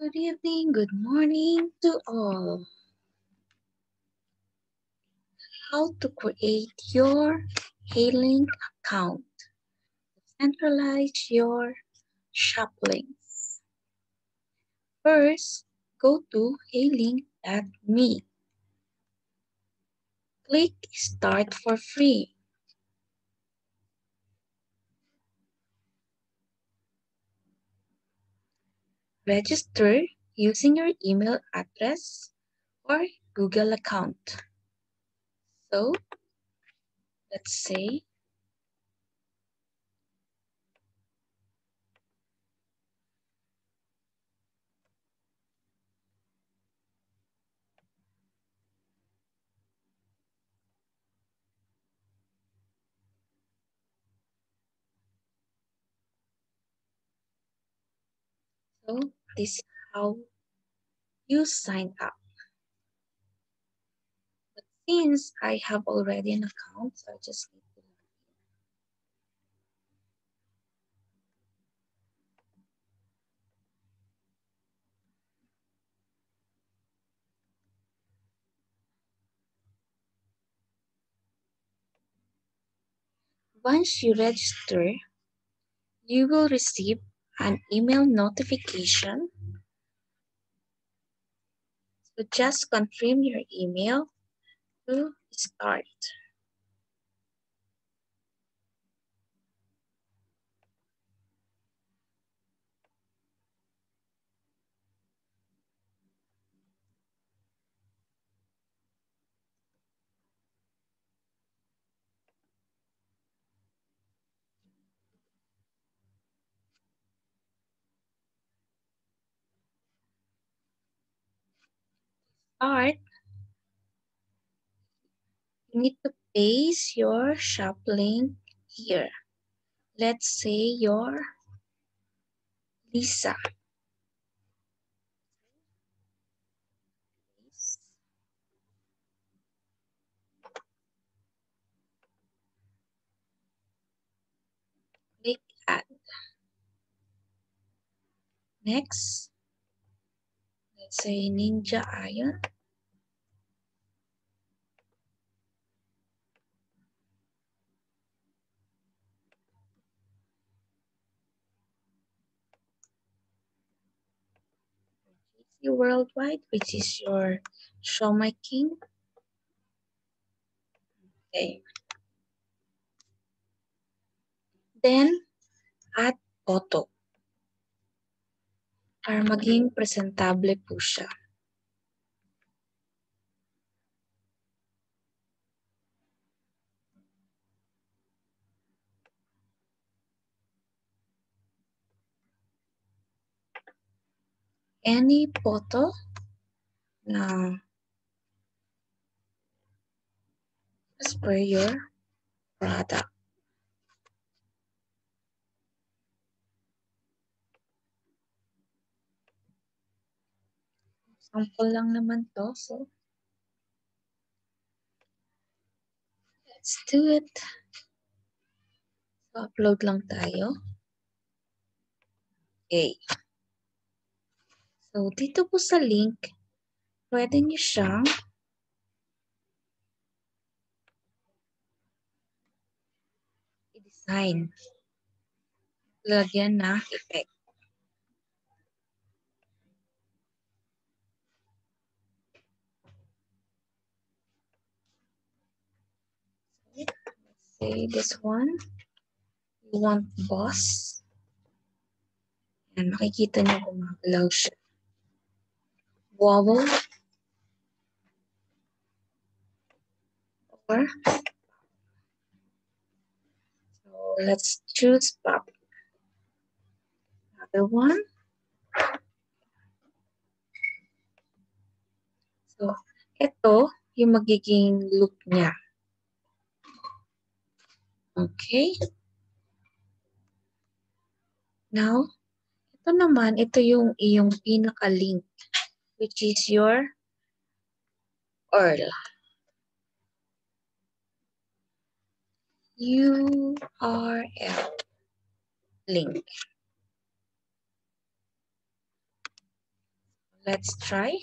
Good evening, good morning to all. How to create your Hailing account. Centralize your shop links. First, go to hailing.me. Click Start for free. Register using your email address or Google account. So, let's say this is how you sign up. But since I have already an account, so I just need to log in. Once you register, you will receive an email notification. So just confirm your email to start. Start, you need to paste your shop link here. Let's say your Lisa. Click add. Next, let's say Ninja Iron. GC Worldwide, which is your Show My King. Okay. Then, add photo. Para maging presentable po siya. Any photo na as per your product. Sample lang naman to, so let's do it. So, upload lang tayo. Okay. So, dito po sa link, pwede niyo siyang i-design. Lagyan ng effect. Let's say this one. You want boss. Yan, makikita niyo gumagalaw siya. Wobble. Or, so let's choose pop. Another one. So, ito yung magiging look niya. Okay. Now, ito naman, ito yung iyong pinaka-link, which is your URL. URL link. Let's try.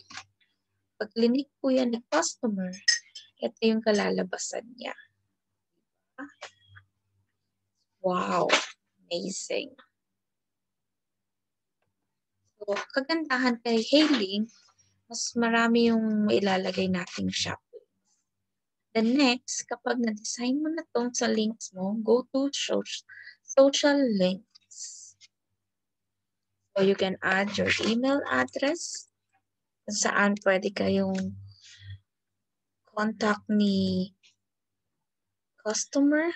Pag clinic po yan ng customer, ito yung kalalabasan niya. Wow, amazing. So, kagandahan kay hailing, mas marami yung mailalagay nating shop. The next, kapag na-design mo na tong sa links mo, go to social links. So, you can add your email address, kung saan pwede kayong contact ni customer.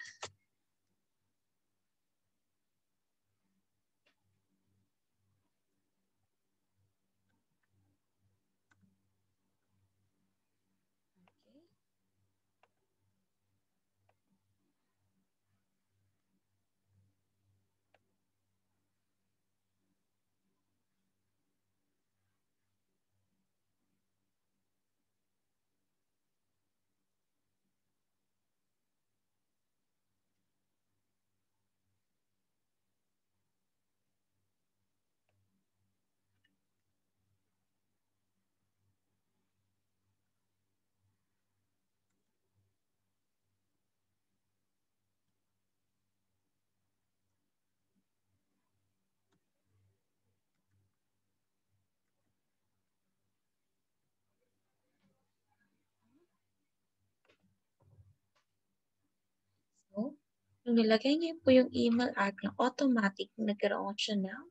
So, nung nilagay niyo po yung email address, automatic nagkaroon siya ng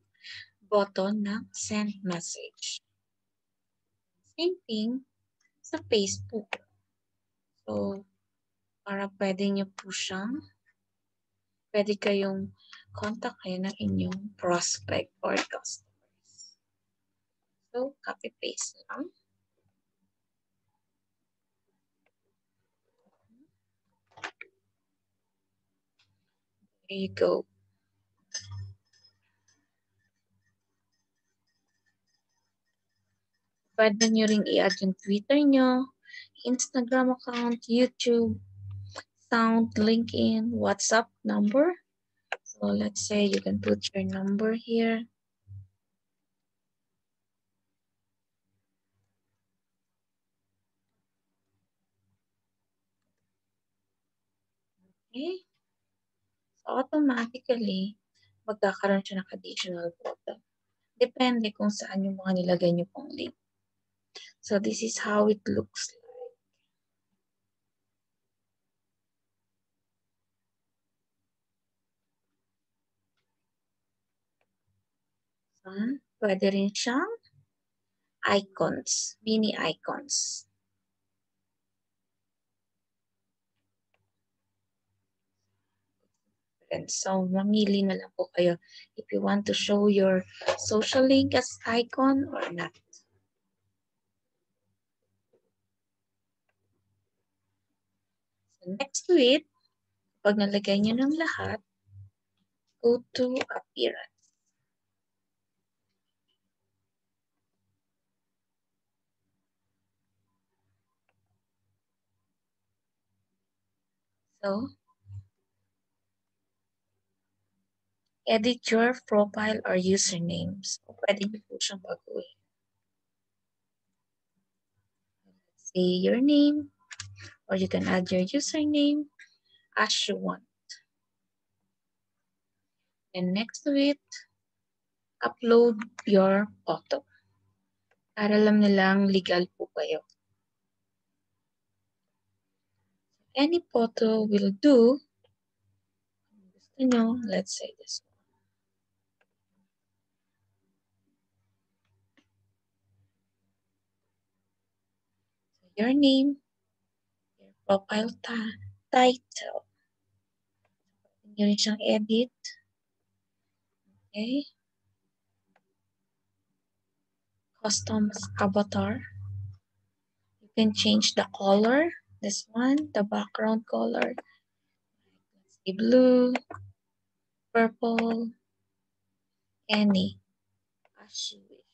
button ng send message. Same thing sa Facebook. So, para pwede niyo po siyang, pwede kayong kontakin ng inyong prospect or customers. So, copy-paste lang. There you go. Pwede nyo ring i-add yung Twitter nyo, Instagram account, YouTube, Sound, LinkedIn, WhatsApp number. So let's say you can put your number here. Okay. So automatically, magkakaroon siya ng additional photo. Depende kung saan yung mga nilagay nyo pong link. So this is how it looks like. So, pwede rin siyang icons, mini icons. And so, mamili na lang po kayo if you want to show your social link as icon or not. So, next to it, pag nalagay nyo ng lahat, go to appearance. So, edit your profile or username. So, pwede nyo po siyang baguhin. Say your name, or you can add your username as you want. And next to it, upload your photo. Para alam nilang legal po kayo. Any photo will do. Gusto nyo, let's say this one. So your name, your profile title. Pwede nyo rin siyang edit. Okay. Custom avatar. You can change the color. This one, the background color. Let's say blue, purple, any. As you wish.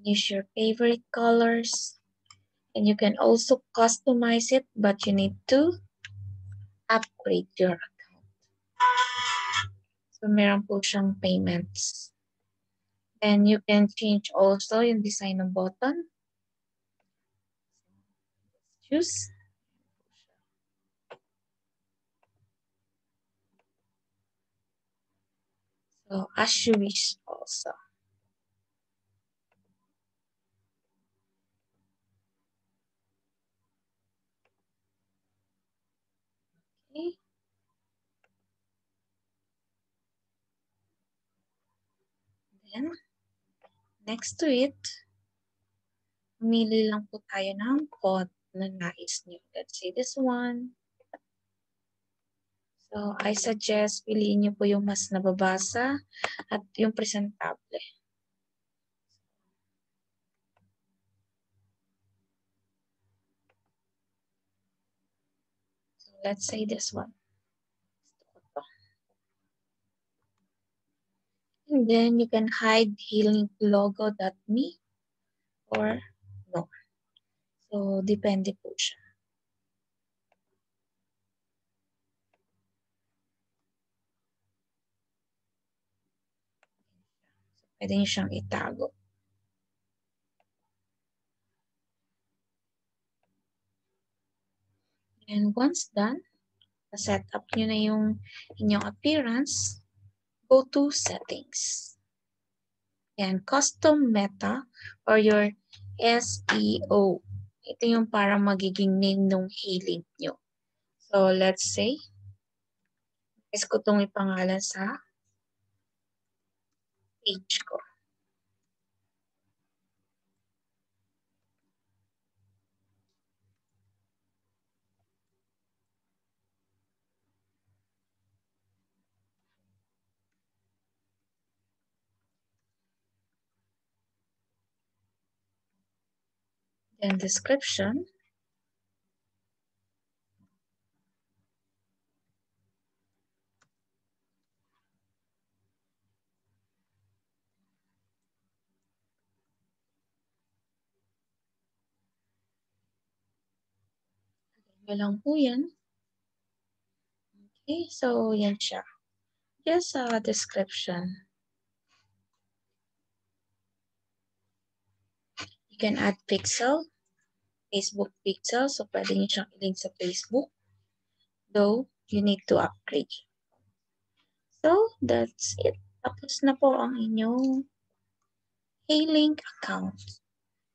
Use your favorite colors. And you can also customize it, but you need to upgrade your account. So, meron po siyang payments. And you can change also yung design ng button. Choose. So as you wish also. Okay. Then, next to it, pumili lang po tayo ng font na nais nyo. Let's say this one. So, I suggest piliin nyo po yung mas nababasa at yung presentable. So, let's say this one. And then you can hide healinglogo.me or no. So, depende po siya. So, pwede nyo siyang itago. And once done, set up nyo na yung inyong appearance, go to settings. And custom meta or your SEO. Ito yung para magiging name ng healing nyo. So, let's say, guys ko itong ipangalan sa page ko. Then description. Yun lang po yan. Okay, so yan siya. Just a description. You can add pixel, Facebook pixel. So pwede nyo siyang ilink sa Facebook. Though, you need to upgrade. So, that's it. Tapos na po ang inyong Healink account.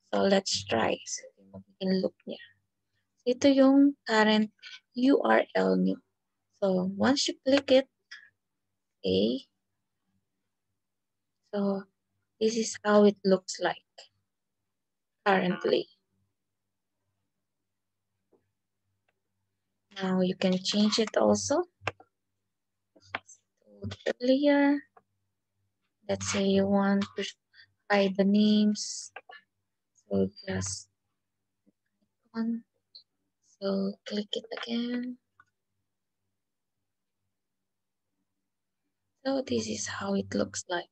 So, let's try. So, magiging look niya. Ito yung current URL nyo. So, once you click it, okay. So, this is how it looks like currently. Now, you can change it also. Earlier, let's say you want to hide the names. So, just one. So, click it again. So, this is how it looks like.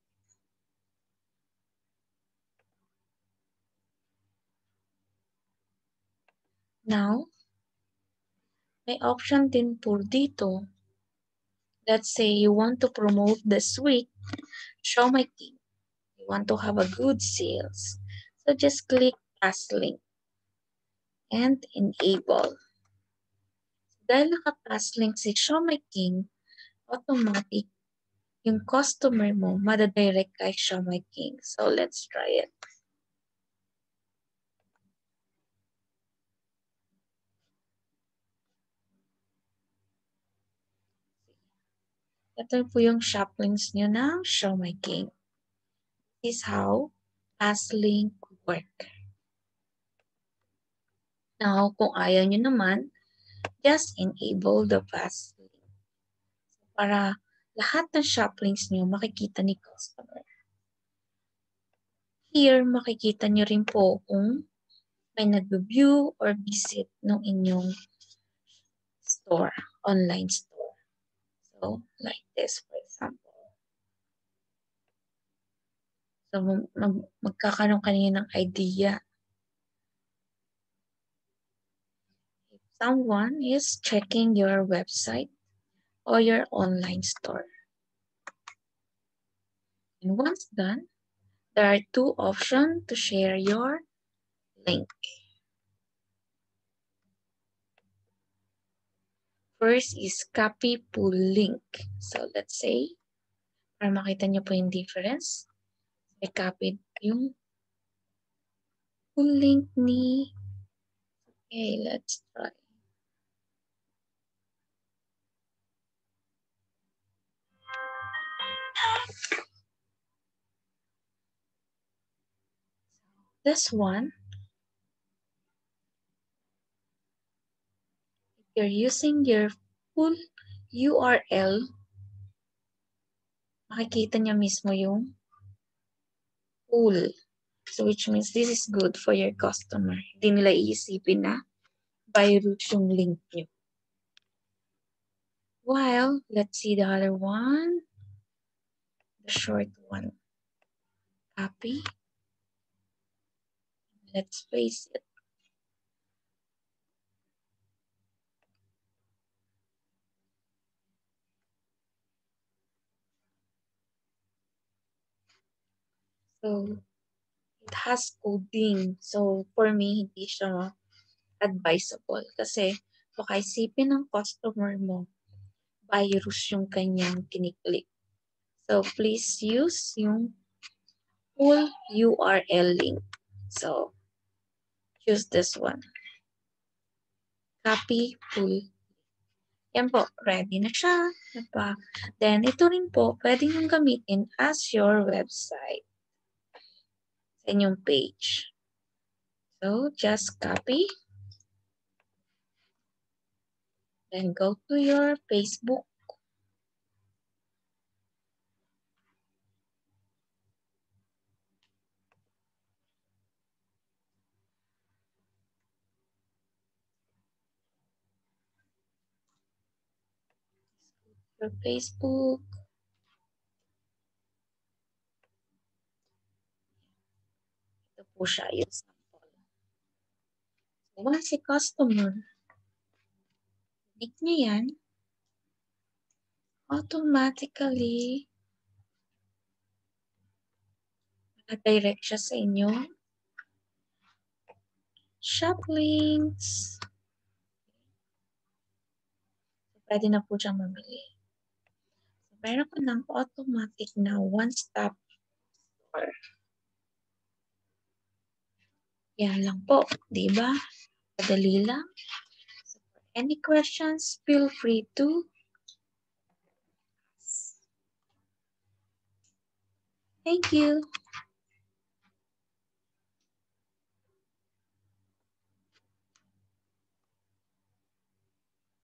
Now, may option din po dito. Let's say you want to promote the suite, Show My King. You want to have a good sales. So just click Pass Link and enable. Dahil naka-pass link si Show My King, automatic yung customer mo madadirect kay Show My King. So let's try it. Ito po yung shop links nyo ng Show My King. This is how pass link work. Now, kung ayaw nyo naman, just enable the pass link. Para lahat ng shop links nyo makikita ni customer. Here, makikita nyo rin po kung may nag-view or visit ng inyong store, online store. So, like this, for example. So, magkakaroon kanina ng idea. If someone is checking your website or your online store. And once done, there are two options to share your link. First is copy pull link. So let's say, para makita nyo po yung difference, I copied yung pull link ni. Okay, let's try. This one, if you're using your full URL, makikita niya mismo yung full. So which means this is good for your customer. Hindi nila iisipin na virus yung link nyo. While, let's see the other one. The short one. Copy. Let's paste it. So, it has coding. So, for me, hindi siya advisable. Kasi, baka isipin ng customer mo, virus yung kanyang kiniklik. So, please use yung full URL link. So, use this one. Copy full. Yan po, ready na siya. Diba? Then, ito rin po, pwede nyo gamitin as your website sa inyong page. So, just copy. Then, go to your Facebook. Your Facebook. Ito po siya, yung sample. So, once si customer, click niya yan, automatically, direct siya sa inyo. Shop links. So, pwede na po siyang mamili. So, meron ka ng automatic na one-stop store. Yan lang po, di ba? Madali lang. So, for any questions, feel free to ask. Thank you.